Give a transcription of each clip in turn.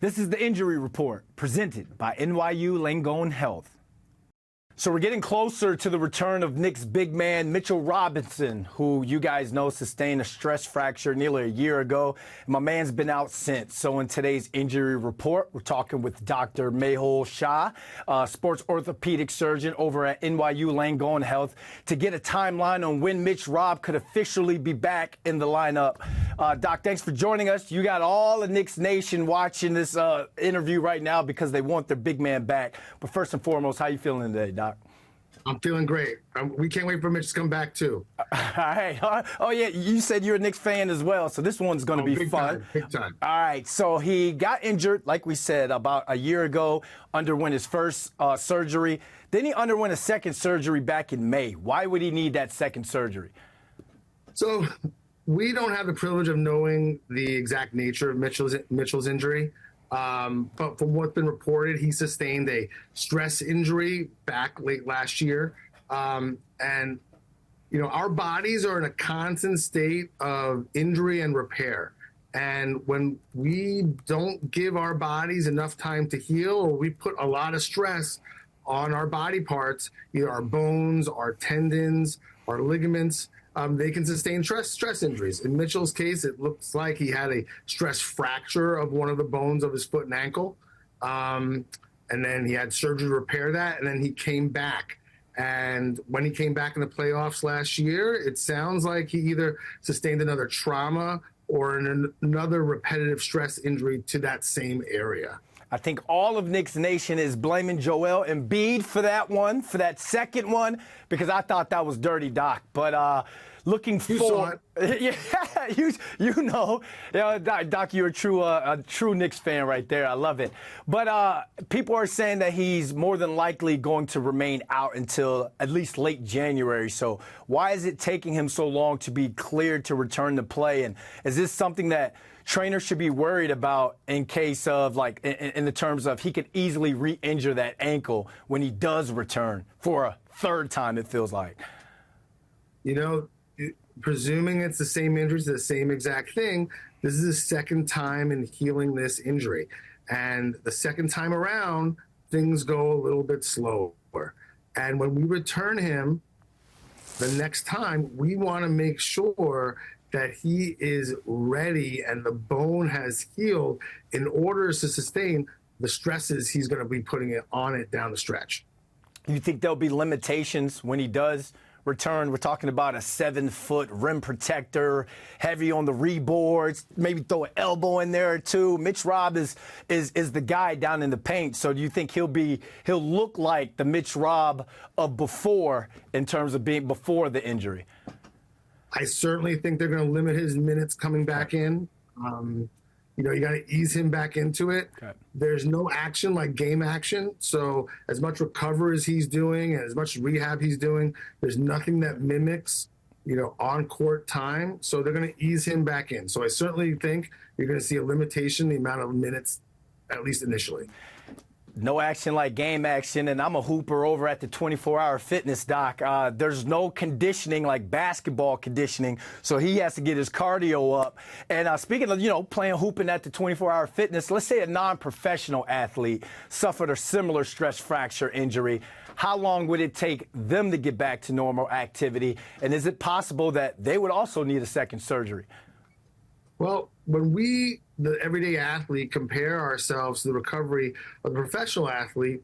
This is the injury report presented by NYU Langone Health. So we're getting closer to the return of Knicks big man Mitchell Robinson, who you guys know sustained a stress fracture nearly a year ago. And my man's been out since. So in today's injury report, we're talking with Dr. Mehul Shah, sports orthopedic surgeon over at NYU Langone Health, to get a timeline on when Mitch Rob could officially be back in the lineup. Doc, thanks for joining us. You got all the Knicks Nation watching this interview right now because they want their big man back. But first and foremost, how you feeling today, Doc? I'm feeling great. We can't wait for Mitch to come back, too. All right. Oh, yeah, you said you're a Knicks fan as well, so this one's going to be fun. Big time. All right, so he got injured, like we said, about a year ago, underwent his first surgery. Then he underwent a second surgery back in May. Why would he need that second surgery? So we don't have the privilege of knowing the exact nature of Mitchell's injury. But from what's been reported, he sustained a stress injury back late last year. And, you know, our bodies are in a constant state of injury and repair. And when we don't give our bodies enough time to heal, or we put a lot of stress on our body parts, either our bones, our tendons, our ligaments, they can sustain stress injuries. In Mitchell's case, it looks like he had a stress fracture of one of the bones of his foot and ankle. And then he had surgery to repair that, and then he came back. And when he came back in the playoffs last year, it sounds like he either sustained another trauma or another repetitive stress injury to that same area. I think all of Knicks Nation is blaming Joel Embiid for that one, for that second one, because I thought that was dirty, Doc. But looking forward, yeah, you know, Doc, you're a true Knicks fan right there. I love it. But people are saying that he's more than likely going to remain out until at least late January. So why is it taking him so long to be cleared to return to play? And is this something that trainers should be worried about in case of, like, in the terms of he could easily re-injure that ankle when he does return for a third time, it feels like? You know, presuming it's the same injury, the same exact thing, this is the second time in healing this injury. And the second time around, things go a little bit slower. And when we return him the next time, we want to make sure that he is ready and the bone has healed in order to sustain the stresses he's going to be putting on it down the stretch. You think there'll be limitations when he does return? We're talking about a 7-foot rim protector, heavy on the reboards, maybe throw an elbow in there or two. Mitch Rob is the guy down in the paint. So do you think he'll look like the Mitch Rob of before, in terms of being before the injury? I certainly think they're going to limit his minutes coming back in. You know, you got to ease him back into it. Okay. There's no action like game action. So as much recovery as he's doing and as much rehab he's doing, there's nothing that mimics, you know, on-court time. So they're going to ease him back in. So I certainly think you're going to see a limitation, the amount of minutes, at least initially. No action like game action, and I'm a hooper over at the 24-Hour Fitness, Doc. There's no conditioning like basketball conditioning, so he has to get his cardio up. And speaking of, you know, playing hooping at the 24-Hour Fitness, let's say a non-professional athlete suffered a similar stress fracture injury. How long would it take them to get back to normal activity? And is it possible that they would also need a second surgery? Well, when we, the everyday athlete, compare ourselves to the recovery of the professional athlete,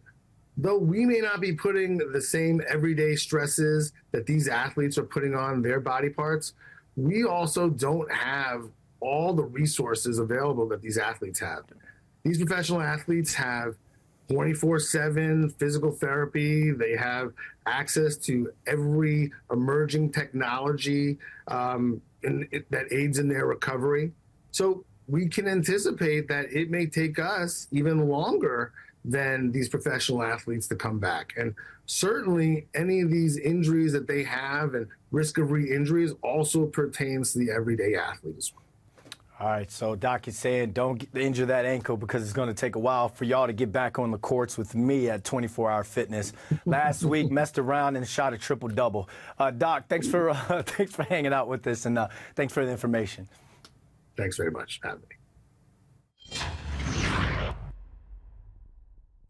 though we may not be putting the same everyday stresses that these athletes are putting on their body parts, we also don't have all the resources available that these athletes have. These professional athletes have 24/7 physical therapy. They have access to every emerging technology that aids in their recovery. So we can anticipate that it may take us even longer than these professional athletes to come back. And certainly any of these injuries that they have and risk of re-injuries also pertains to the everyday athlete as well. All right, so Doc is saying don't injure that ankle because it's going to take a while for y'all to get back on the courts with me at 24-Hour Fitness. Last week, messed around and shot a triple-double. Doc, thanks for hanging out with us, and thanks for the information. Thanks very much for having me.